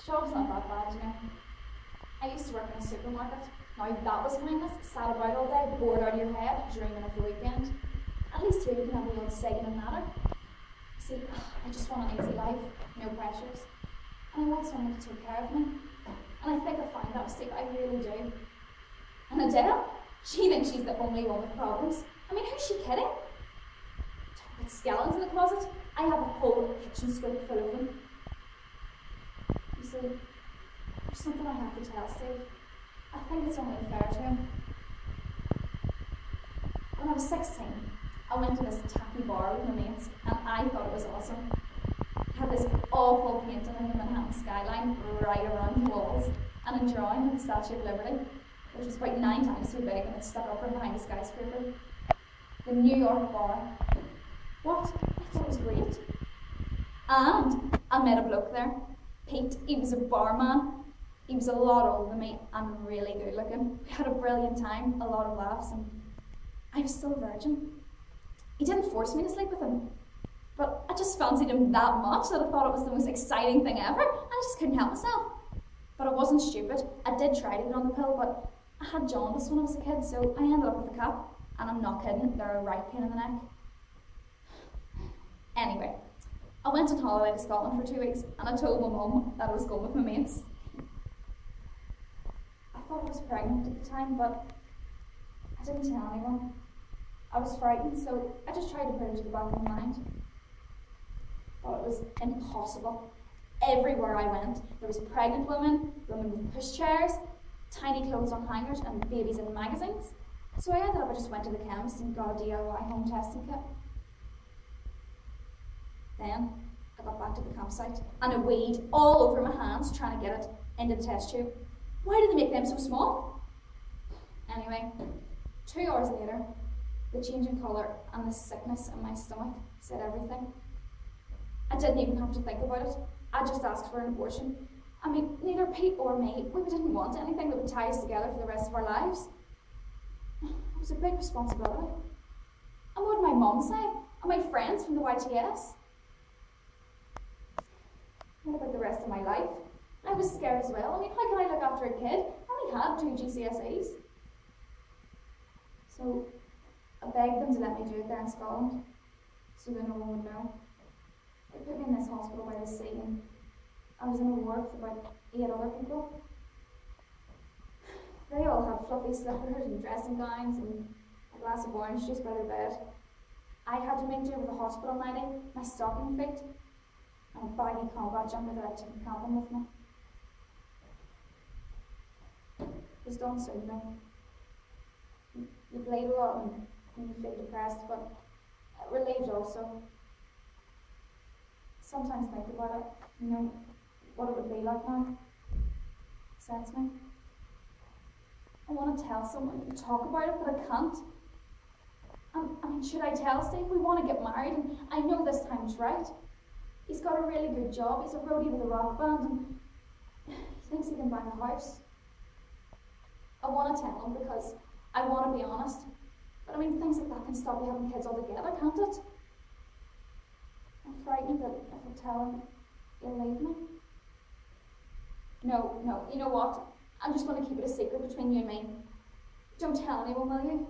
Job's not that bad, you know. I used to work in a supermarket. Now that was mindless, sat about all day, bored out of your head, dreaming of the weekend. At least here you can have a little say in a matter. See, I just want an easy life, no pressures. And I want someone to take care of me. And I think I find that, see, I really do. And Adele, she thinks she's the only one with problems. I mean, who's she kidding? With skeletons in the closet, I have a whole kitchen scoop full of them. You see, there's something I have to tell Steve. I think it's only fair to him. When I was 16, I went to this tacky bar with my mates, and I thought it was awesome. It had this awful painting of the Manhattan skyline right around the walls, and a drawing of the Statue of Liberty, which was about 9 times too big, and it stuck up from behind a skyscraper. The New York bar. What? I thought it was great. And I met a bloke there. Pete, he was a barman. He was a lot older than me and really good looking. We had a brilliant time, a lot of laughs, and I was still a virgin. He didn't force me to sleep with him, but I just fancied him that much that I thought it was the most exciting thing ever, and I just couldn't help myself. But I wasn't stupid. I did try to get on the pill, but I had jaundice when I was a kid, so I ended up with a cap, and I'm not kidding, they're a right pain in the neck. Anyway, I went on holiday to Scotland for 2 weeks, and I told my mum that I was going with my mates. I thought I was pregnant at the time, but I didn't tell anyone. I was frightened, so I just tried to put it to the back of my mind. But it was impossible. Everywhere I went, there was pregnant women, women with pushchairs, tiny clothes on hangers, and babies in magazines. So I ended up, I just went to the chemist and got a DIY home testing kit. Then I got back to the campsite, and I weighed all over my hands trying to get it into the test tube. Why did they make them so small? Anyway, 2 hours later, the change in colour and the sickness in my stomach said everything. I didn't even have to think about it. I just asked for an abortion. I mean, neither Pete or me, we didn't want anything that would tie us together for the rest of our lives. It was a big responsibility. And what did my mum say? And my friends from the YTS? What about the rest of my life? I was scared as well. I mean, how can I look after a kid? I only had 2 GCSEs. So I begged them to let me do it there in Scotland, so that no one would know. They put me in this hospital by the sea, and I was in a ward with about 8 other people. They all had fluffy slippers and dressing gowns and a glass of orange juice by their bed. I had to make do with a hospital nightie, my stocking feet, and a baggy combat jumper that I took camping with me. It was done soothing. You bleed a lot and you feel depressed, but relieved also. Sometimes think about it, you know, what it would be like now. Upsets me. I want to tell someone and talk about it, but I can't. I mean, should I tell Steve we want to get married, and I know this time's right. He's got a really good job, he's a roadie with a rock band, and he thinks he can buy a house. I want to tell him because I want to be honest. But I mean, things like that can stop you having kids altogether, can't it? I'm frightened that if I tell him, he'll leave me. No, you know what? I'm just going to keep it a secret between you and me. Don't tell anyone, will you?